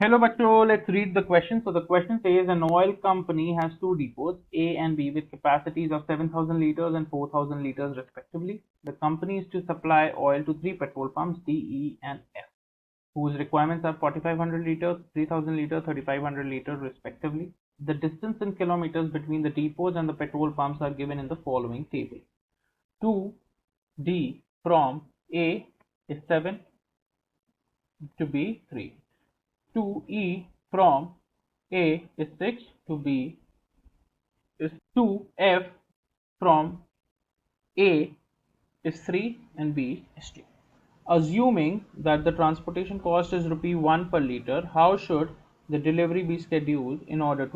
Hello, bachcho. Let's read the question. So the question says an oil company has two depots, A and B, with capacities of 7,000 liters and 4,000 liters respectively. The company is to supply oil to three petrol pumps, D, E, and F, whose requirements are 4,500 liters, 3,000 liters, 3,500 liters respectively. The distance in kilometers between the depots and the petrol pumps are given in the following table. 2D from A is 7 to B 3. 2E from A is 6 to B is 2. F from A is 3 and B is 2. Assuming that the transportation cost is rupee 1 per liter, how should the delivery be scheduled in order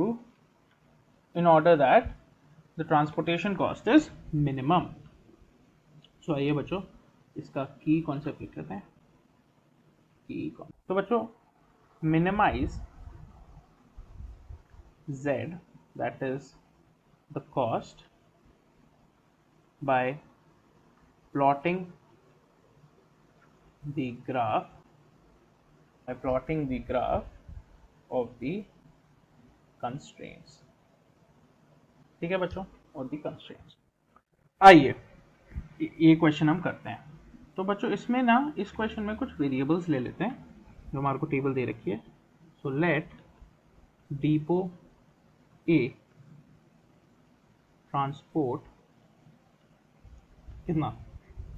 that the transportation cost is minimum? So आइए बच्चों इसका की concept लिख लेते हैं. की concept तो बच्चों minimize Z, that is the cost, by plotting the graph of the constraints. ठीक है बच्चों, और दी कंस्ट्रेंट्स. आइए ये क्वेश्चन हम करते हैं. तो बच्चों इसमें ना इस क्वेश्चन में कुछ वेरिएबल्स ले लेते हैं जो हमारे को टेबल दे रखी है. So let depot A transport कितना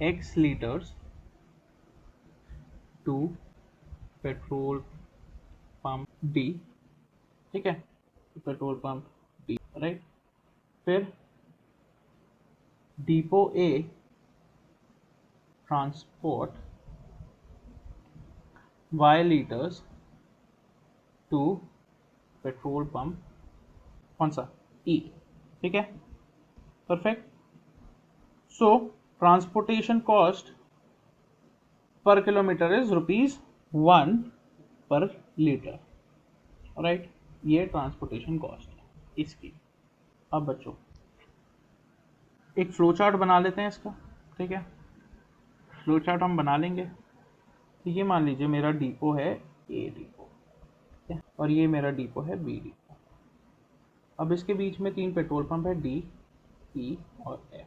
x litres to petrol pump B. ठीक है, पेट्रोल पंप B, राइट. फिर depot A transport y litres to petrol pump कौन सा E. ठीक है, perfect. So transportation cost per kilometre is ₹1 per litre, right. ये transportation cost है इसकी. अब बच्चों एक फ्लो चार्ट बना लेते हैं इसका. ठीक है, फ्लो चार्ट हम बना लेंगे. तो ये मान लीजिए मेरा डिपो है ए डिपो, ठीक है, और ये मेरा डिपो है बी डिपो. अब इसके बीच में तीन पेट्रोल पंप है डी, ई और एफ,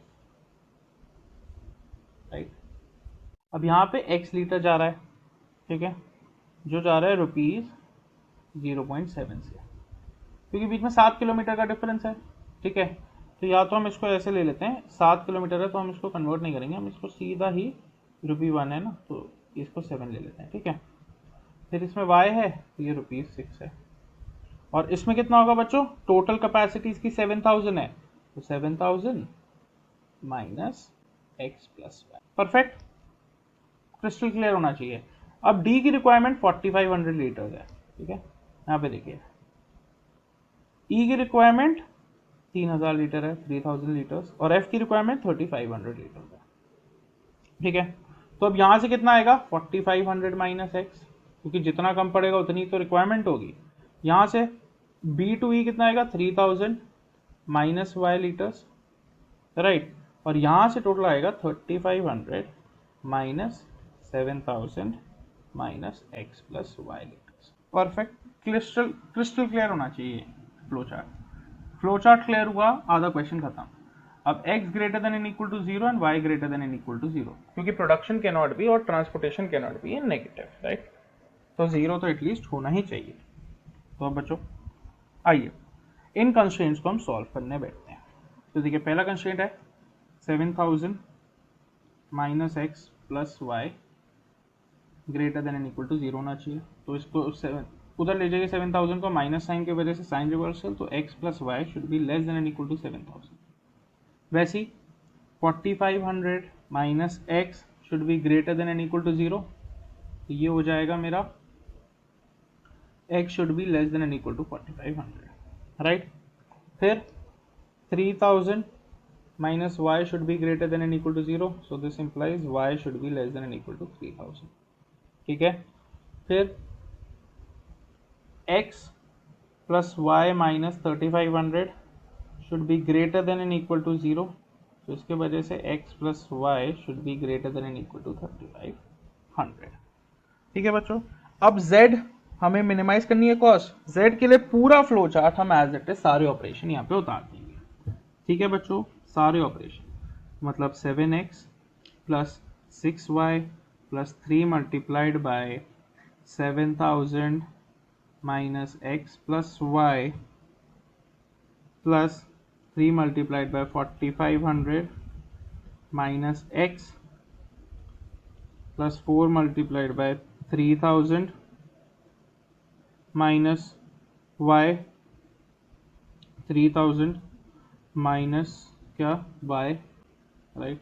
राइट. अब यहाँ पे x लीटर जा रहा है, ठीक है, जो जा रहा है ₹0.7 से, क्योंकि बीच में 7 किलोमीटर का डिफरेंस है. ठीक है, तो या तो हम इसको ऐसे ले लेते हैं, 7 किलोमीटर है तो हम इसको कन्वर्ट नहीं करेंगे, हम इसको सीधा ही ₹1 है ना, तो इसको 7 ले लेते हैं. ठीक है, फिर इसमें y है तो ये ₹6 है. और इसमें कितना होगा बच्चों, टोटल कैपेसिटी इसकी 7,000 है, तो 7,000 minus x plus Y. Perfect, crystal clear होना चाहिए. अब डी की रिक्वायरमेंट 4,500 लीटर है. ठीक है, यहाँ पे देखिए ई की रिक्वायरमेंट 3,000 लीटर है, 3,000 लीटर्स, और एफ की रिक्वायरमेंट 3,500 लीटर है. ठीक है, तो अब यहाँ से कितना आएगा 4,500 माइनस एक्स, क्योंकि जितना कम पड़ेगा उतनी तो रिक्वायरमेंट होगी. यहाँ से बी टू ई कितना आएगा 3,000 माइनस वाई लीटर्स, राइट. और यहाँ से टोटल आएगा 3,500 minus 7,000 minus X plus Y litres. Perfect, crystal clear होना चाहिए फ्लो चार्ट क्लियर हुआ, आधा क्वेश्चन खत्म. अब x greater than and equal to 0 and y greater than and equal to 0, क्योंकि प्रोडक्शन कैन नॉट बी और transportation can not be in negative, right. तो 0 तो एटलीस्ट होना ही चाहिए. तो अब बच्चों आइए इन कंस्ट्रेंट्स को हम सॉल्व करने बैठते हैं. तो देखिए पहला कंस्ट्रेंट है 7,000 minus X plus Y greater than and equal to 0 होना चाहिए. तो इसको उधर ले जाइए 7,000 को, माइनस साइन की वजह से साइन रिवर्सल, तो x plus Y should be less than and equal to 7,000. वैसे ही 4,500 minus X should be greater than and equal to 0, तो ये हो जाएगा मेरा x should be less than and equal to 4,500, right. फिर 3,000 minus y should be greater than and equal to 0, so this implies y should be less than and equal to 3,000. ठीक है, फिर x plus y minus 3,500 should be greater than and equal to 0, तो इसके वजह से x plus y should be greater than and equal to 3,500. ठीक है बच्चों, अब z हमें मिनिमाइज करनी है कॉस्ट, z के लिए पूरा फ्लो चार्ट हम एज इट इज सारे ऑपरेशन यहाँ पे उतार देंगे। ठीक है बच्चों, सारे ऑपरेशन मतलब 7x plus 6y plus 3 multiplied by 7000 minus x plus y plus 3 multiplied by 4500 minus x plus 4 multiplied by 3000 minus y 3000 minus क्या y, right,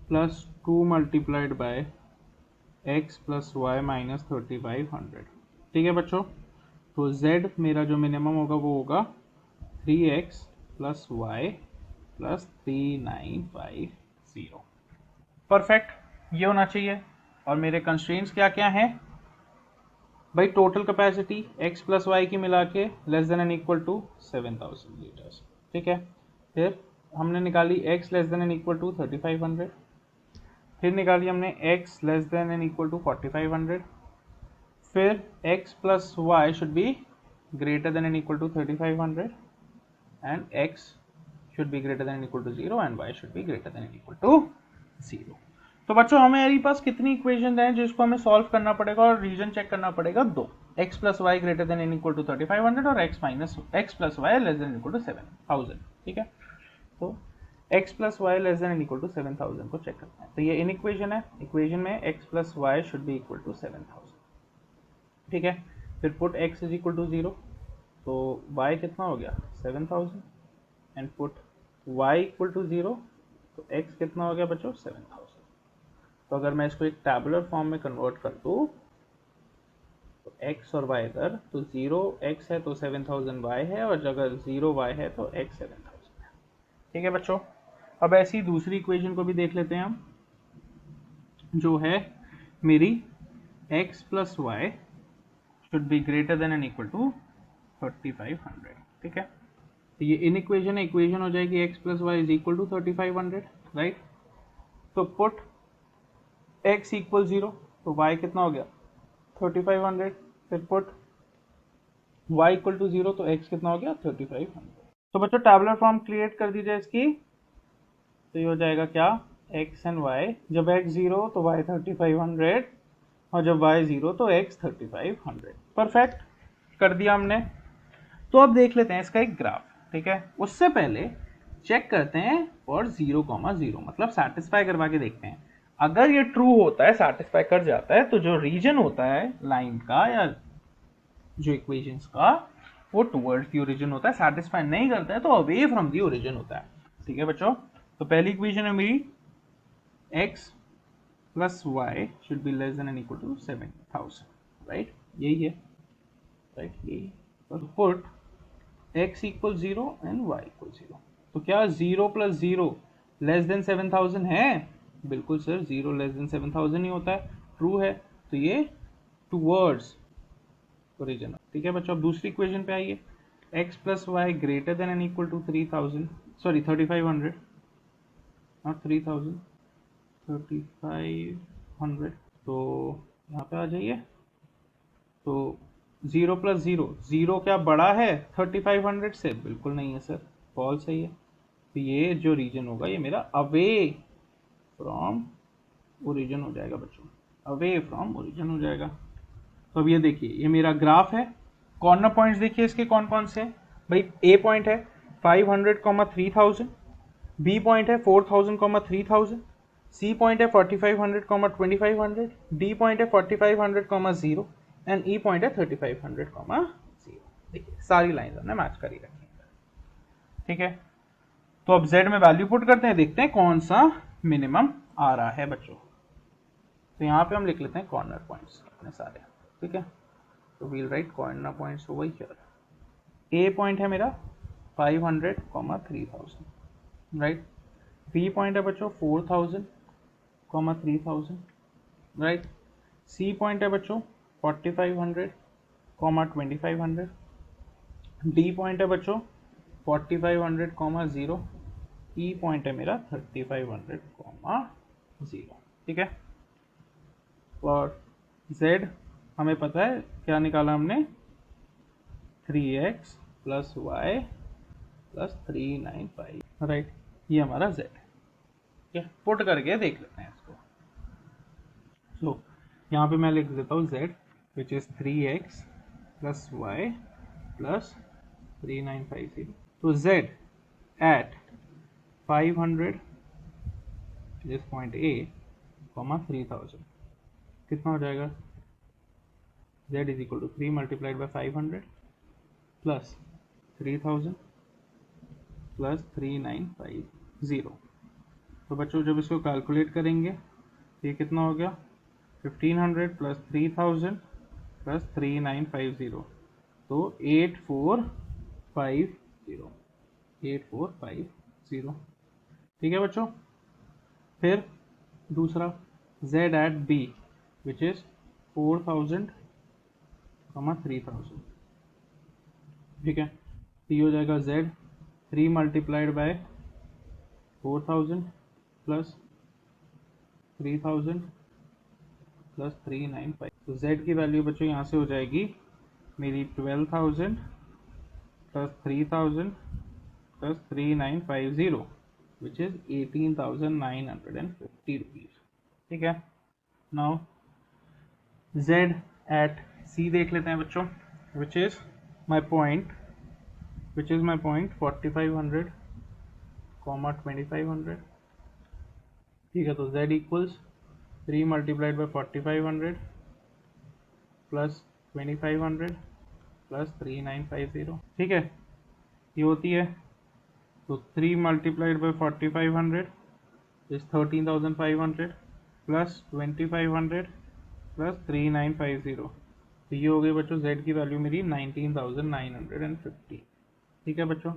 plus 2 multiplied by x plus y minus 3500। ठीक है बच्चों, तो z मेरा जो minimum होगा वो होगा 3x plus y plus 3950। Perfect, ये होना चाहिए। और मेरे कंस्ट्रेंट्स क्या क्या हैं भाई? Total capacity x plus y की मिला के less than and equal to 7000 litres. ठीक है, फिर हमने निकाली x less than and equal to 3500, फिर निकाली हमने x less than and equal to 4500, फिर x plus Y should be greater than and equal to 3500 and x should be greater than or equal to 0 and y should be greater than or equal to 0। तो बच्चों हमारे पास कितनी equation हैं जिसको हमें solve करना पड़ेगा और रीजन चेक करना पड़ेगा? दो, x plus Y greater than and equal to 3500 और x plus y less than equal to 7000। ठीक है, तो x plus y less than equal to 7000 को चेक करते हैं। तो ये इन इक्वेशन है, इक्वेशन में x plus Y should be equal to 7000। ठीक है, फिर put x is equal to 0, तो y कितना हो गया 7000 and put y equal to 0, तो x कितना हो गया बच्चों 7000। तो अगर मैं इसको एक टैबुलर फॉर्म में कन्वर्ट कर दूं तो x और y इधर, तो 0x है तो 7000 y है, और अगर 0y है तो x 7000 है। ठीक है बच्चों, अब ऐसी दूसरी इक्वेशन को भी देख लेते हैं हम, जो है मेरी x plus Y should be greater than and equal to 3500। ठीक है, तो ये इन इक्वेशन हो जाएगी x plus y is equal to 3500, right. तो पुट x इक्वल 0, तो y कितना हो गया 3500, फिर पुट y इक्वल टू 0, तो x कितना हो गया 3500। तो बच्चों टैबुलर फॉर्म क्रिएट कर दीजिए इसकी, तो ये हो जाएगा क्या x एंड y, जब x 0 तो y 3500 और जब y 0 तो x 3500। परफेक्ट, कर दिया हमने। तो अब देख लेते हैं इसका एक ग्राफ। ठीक है, उससे पहले चेक करते हैं और 0,0 मतलब सेटिस्फाई करवा के देखते हैं। अगर ये ट्रू होता है, सेटिस्फाई कर जाता है, तो जो रीजन होता है लाइन का या जो इक्वेशंस का, वो टुवर्ड्स द ओरिजिन होता है। सेटिस्फाई नहीं करता है तो अवे फ्रॉम द ओरिजिन होता है। ठीक है बच्चों, तो पहली इक्वेशन है मेरी x plus Y should be less than and equal to 7000, right, यही है, राइट, यही। तो put x equal 0 and y equal 0, तो क्या 0 प्लस 0 लेस देन 7000 है? बिल्कुल सर, 0 लेस देन 7000 ही होता है, ट्रू है, तो ये टुवर्ड्स ओरिजिन। ठीक है बच्चों, अब दूसरी इक्वेशन पे आइए, x plus Y greater than and equal to 3000, sorry 3500, not 3000, 3500। तो यहाँ पे आ जाइए, तो 0 प्लस 0, 0 क्या बड़ा है 3500 से? बिल्कुल नहीं है सर, फॉल्स है ये। तो ये जो रीजन होगा ये मेरा अवे फ्रॉम ओरिजिन हो जाएगा बच्चों, अवे फ्रॉम ओरिजिन हो जाएगा। तो अब ये देखिए, ये मेरा ग्राफ है। कॉर्नर पॉइंट्स देखिए इसके कौन कौन से भाई? ए पॉइंट है 500, 3000, बी पॉइंट है 4000, 3000, सी पॉइंट है 4500, 2500, डी पॉइंट है 4500, 0 एंड ई पॉइंट है 3500, 0। देखिए सारी लाइन हमने मैच कर ही रखी है। ठीक है, तो अब z में वैल्यू पुट करते हैं, देखते हैं कौन सा मिनिमम आ रहा है बच्चों। तो यहाँ पे हम लिख लेते हैं कॉर्नर पॉइंट्स अपने सारे। ठीक है, तो we'll write corner points over here. A point है मेरा 500, 3000, राइट। बी पॉइंट है बच्चों 4000, 3000, राइट। सी पॉइंट है बच्चों 4500, 2500, डी पॉइंट है बच्चों 4500, 0, ई पॉइंट है मेरा 3500, 0। ठीक है, और z हमें पता है क्या निकाला हमने, 3x plus y plus 395, right. ये हमारा z है। ठीक है, पुट करके देख लेते हैं इसको। सो यहाँ पे मैं लिख देता हूँ z which is 3x plus y plus 3950। तो z at 500 this point a comma 3000 कितना हो जाएगा, z is equal to 3 multiplied by 500 plus 3000 plus 3950। तो बच्चों जब इसको कैलकुलेट करेंगे तो ये कितना हो गया, 1500 प्लस 3000 प्लस 3950, तो 8450, 8450। ठीक है बच्चों। फिर दूसरा z at b which is 4000 3000। ठीक है, तो ये हो जाएगा z 3 multiplied by 4000 plus 3000 plus 395। तो z की वैल्यू बच्चों यहाँ से हो जाएगी मेरी 12000 plus 3000 plus 3950 which is 18950 rupees. ठीक है, नाउ z एट c देख लेते हैं बच्चों, which is my point 4500 comma 2500। ठीक है, तो z equals 3 multiplied by 4500 plus 2500 plus 3950। ठीक है, ये होती है, तो 3 multiplied by 4500 is 13500 plus 2500 plus 3950। तो ये हो गई बच्चों z की वैल्यू मेरी 19950। ठीक है बच्चों,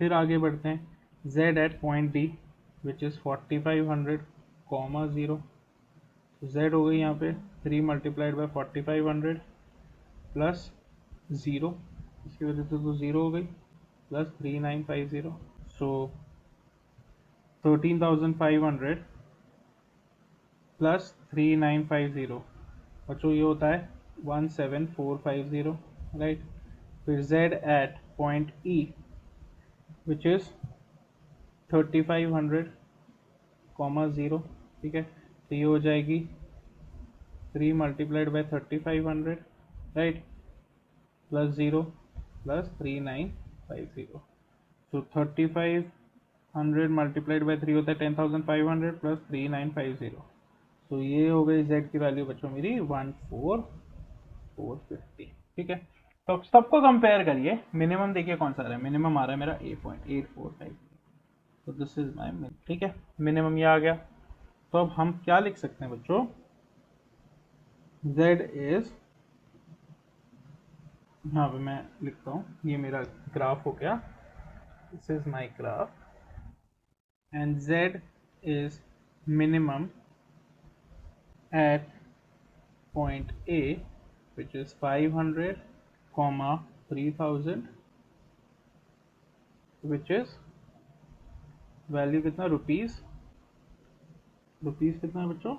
फिर आगे बढ़ते हैं, z at point d which is 4500 comma 0। तो z हो गई यहाँ पे 3 मल्टीप्लाइड बाई 4500 प्लस 0, इसकी वजह से तो 0 हो गई, प्लस 3950। सो 13500 प्लस 3950 बच्चों ये होता है 17450, राइट। फिर z at point e which is 3500 comma 0। ठीक है, तो ये हो जाएगी 3 multiplied by 3500, right, plus 0 plus 3950। तो 3500 मल्टीप्लाइड बाई 3 होता है 10500 प्लस 3950। तो ये हो गई z की वैल्यू बच्चों मेरी 14450। ठीक है, तो सबको कंपेयर करिए, मिनिमम देखिए कौन सा आ रहा है, मिनिमम आ रहा है मेरा 8.845। तो दिस इज माय मिनिमम। ठीक है, मिनिमम ये आ गया। तो अब हम क्या लिख सकते हैं बच्चों, z इज, यहाँ पे मैं लिखता हूँ, ये मेरा ग्राफ हो गया, this is my graph and z is minimum at point A which is 500 comma 3000 which is value कितना, रुपीज कितना है बच्चों,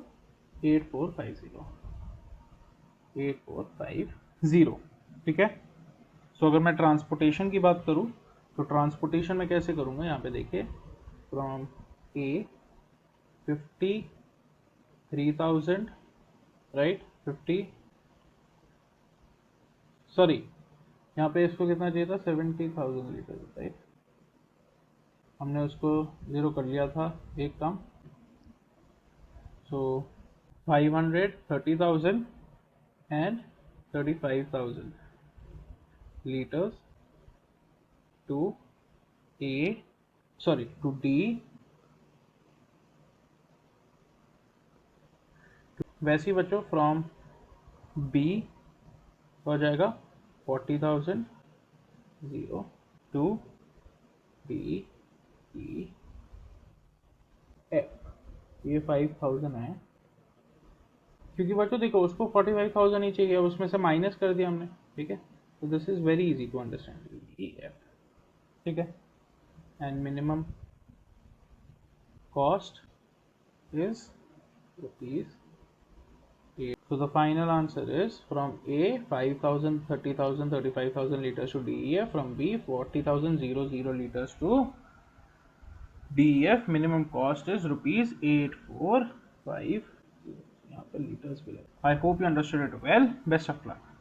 8450। ठीक है, सो अगर मैं ट्रांसपोर्टेशन की बात करूं तो ट्रांसपोर्टेशन में कैसे करूंगा, यहाँ पे देखिए, फ्रॉम A 53,000, राइट, 50, सॉरी यहाँ पे इसको कितना चाहिए था, 70,000 लीटर, राइट, हमने उसको 0 कर लिया था एक काम। So 500, 30,000 and 35,000 litres to A, sorry to D, वैसे ही बच्चों फ्रॉम B हो जाएगा 40,000 0 टू D E F, ये 5,000 है, क्योंकि बच्चों देखो उसको 45,000 ही चाहिए, उसमें से माइनस कर दिया हमने। ठीक है, तो this is very easy to understand, E F। ठीक है, and minimum cost is rupees So the final answer is from A 5,000, 30,000, 35,000 liters to DEF, from B 40,000 liters to DEF. Minimum cost is rupees 8,450. यहाँ पे liters भी है. I hope you understood it well. Best of luck.